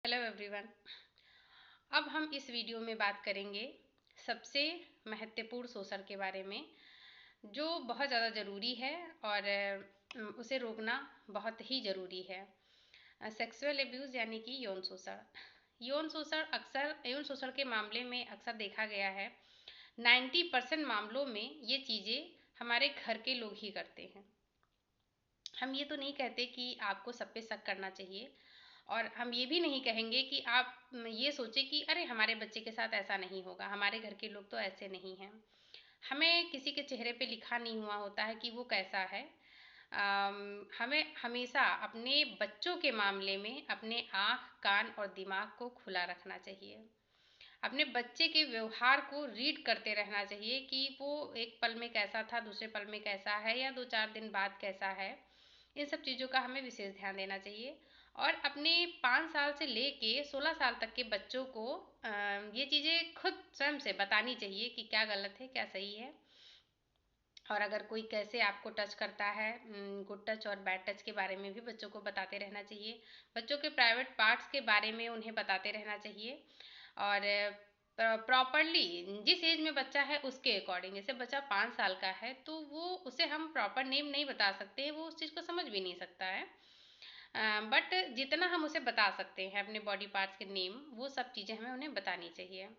Hello everyone. अब हम इस वीडियो में बात करेंगे सबसे महत्वपूर्ण शोषण के बारे में, जो बहुत ज़्यादा ज़रूरी है और उसे रोकना बहुत ही ज़रूरी है। सेक्सुअल एब्यूज़ यानी कि यौन शोषण। यौन शोषण के मामले में अक्सर देखा गया है 90% मामलों में ये चीज़ें हमारे घर के लोग ही करते हैं। हम ये तो नहीं कहते कि आपको सब पे शक करना चाहिए, और हम ये भी नहीं कहेंगे कि आप ये सोचें कि अरे हमारे बच्चे के साथ ऐसा नहीं होगा, हमारे घर के लोग तो ऐसे नहीं हैं। हमें किसी के चेहरे पे लिखा नहीं हुआ होता है कि वो कैसा है। हमें हमेशा अपने बच्चों के मामले में अपने आँख, कान और दिमाग को खुला रखना चाहिए। अपने बच्चे के व्यवहार को रीड करते रहना चाहिए कि वो एक पल में कैसा था, दूसरे पल में कैसा है, या 2-4 दिन बाद कैसा है। इन सब चीज़ों का हमें विशेष ध्यान देना चाहिए। और अपने 5 साल से लेके 16 साल तक के बच्चों को ये चीज़ें खुद स्वयं से बतानी चाहिए कि क्या गलत है, क्या सही है। और अगर कोई कैसे आपको टच करता है, गुड टच और बैड टच के बारे में भी बच्चों को बताते रहना चाहिए। बच्चों के प्राइवेट पार्ट्स के बारे में उन्हें बताते रहना चाहिए। और प्रॉपरली जिस एज में बच्चा है उसके अकॉर्डिंग, जैसे बच्चा 5 साल का है तो वो उसे हम प्रॉपर नेम नहीं बता सकते, वो उस चीज़ को समझ भी नहीं सकता है। बट जितना हम उसे बता सकते हैं अपने बॉडी पार्ट्स के नेम, वो सब चीज़ें हमें उन्हें बतानी चाहिए।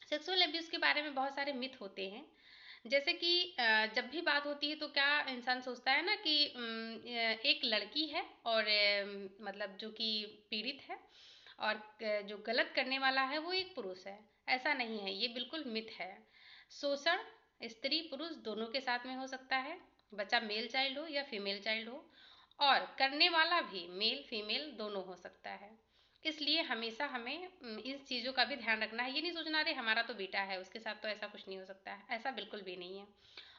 सेक्सुअल अब्यूज़ के बारे में बहुत सारे मिथ होते हैं। जैसे कि जब भी बात होती है तो क्या इंसान सोचता है ना कि एक लड़की है और मतलब जो कि पीड़ित है, और जो गलत करने वाला है वो एक पुरुष है। ऐसा नहीं है, ये बिल्कुल मिथ है। शोषण स्त्री पुरुष दोनों के साथ में हो सकता है, बच्चा मेल चाइल्ड हो या फीमेल चाइल्ड हो, और करने वाला भी मेल फीमेल दोनों हो सकता है। इसलिए हमेशा हमें इन चीज़ों का भी ध्यान रखना है। ये नहीं सोचना अरे हमारा तो बेटा है, उसके साथ तो ऐसा कुछ नहीं हो सकता है, ऐसा बिल्कुल भी नहीं है।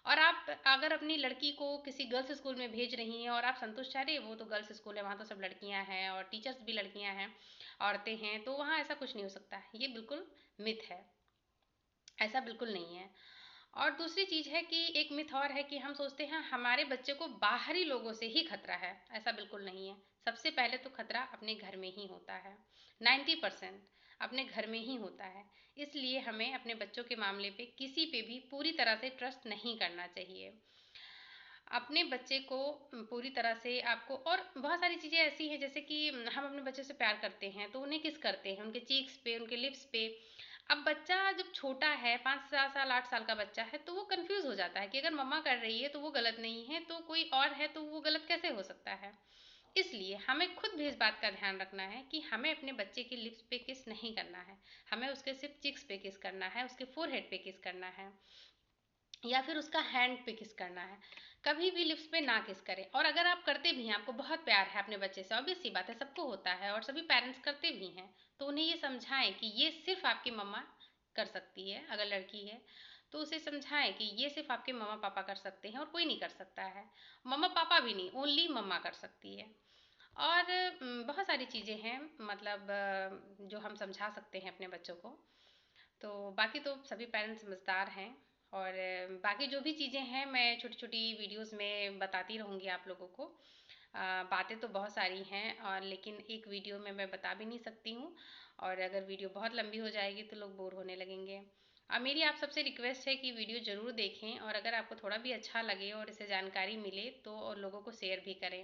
और आप अगर अपनी लड़की को किसी गर्ल्स स्कूल में भेज रही हैं और आप संतुष्ट हैं, अरे वो तो गर्ल्स स्कूल है, वहाँ तो सब लड़कियाँ हैं और टीचर्स भी लड़कियाँ हैं, औरतें हैं, तो वहाँ ऐसा कुछ नहीं हो सकता है, ये बिल्कुल मिथ है, ऐसा बिल्कुल नहीं है। और दूसरी चीज़ है कि एक मिथ और है कि हम सोचते हैं हमारे बच्चे को बाहरी लोगों से ही खतरा है। ऐसा बिल्कुल नहीं है। सबसे पहले तो खतरा अपने घर में ही होता है। 90% अपने घर में ही होता है। इसलिए हमें अपने बच्चों के मामले पे किसी पे भी पूरी तरह से ट्रस्ट नहीं करना चाहिए। अपने बच्चे को पूरी तरह से आपको, और बहुत सारी चीज़ें ऐसी हैं जैसे कि हम अपने बच्चे से प्यार करते हैं तो उन्हें किस करते हैं, उनके चीक्स पे, उनके लिप्स पे। अब बच्चा जब छोटा है, 5 साल 8 साल का बच्चा है, तो वो कंफ्यूज हो जाता है कि अगर मम्मा कर रही है तो वो गलत नहीं है, तो कोई और है तो वो गलत कैसे हो सकता है। इसलिए हमें खुद भी इस बात का ध्यान रखना है कि हमें अपने बच्चे के लिप्स पे किस नहीं करना है। हमें उसके सिर्फ चिक्स पे किस करना है, उसके फोरहेड पे किस करना है, या फिर उसका हैंड पे किस करना है। कभी भी लिप्स पे ना किस करें। और अगर आप करते भी हैं, आपको बहुत प्यार है अपने बच्चे से, ऑब्वियस सी बात है, सबको होता है और सभी पेरेंट्स करते भी हैं, तो उन्हें ये समझाएं कि ये सिर्फ आपकी मम्मा कर सकती है। अगर लड़की है तो उसे समझाएं कि ये सिर्फ आपके मम्मा पापा कर सकते हैं और कोई नहीं कर सकता है। मम्मा पापा भी नहीं, ओनली मम्मा कर सकती है। और बहुत सारी चीज़ें हैं, मतलब जो हम समझा सकते हैं अपने बच्चों को। तो बाकी तो सभी पेरेंट्स समझदार हैं। और बाकी जो भी चीज़ें हैं मैं छोटी छोटी वीडियोस में बताती रहूँगी आप लोगों को। बातें तो बहुत सारी हैं, और लेकिन एक वीडियो में मैं बता भी नहीं सकती हूँ, और अगर वीडियो बहुत लंबी हो जाएगी तो लोग बोर होने लगेंगे। मेरी आप सबसे रिक्वेस्ट है कि वीडियो ज़रूर देखें, और अगर आपको थोड़ा भी अच्छा लगे और इससे जानकारी मिले तो और लोगों को शेयर भी करें।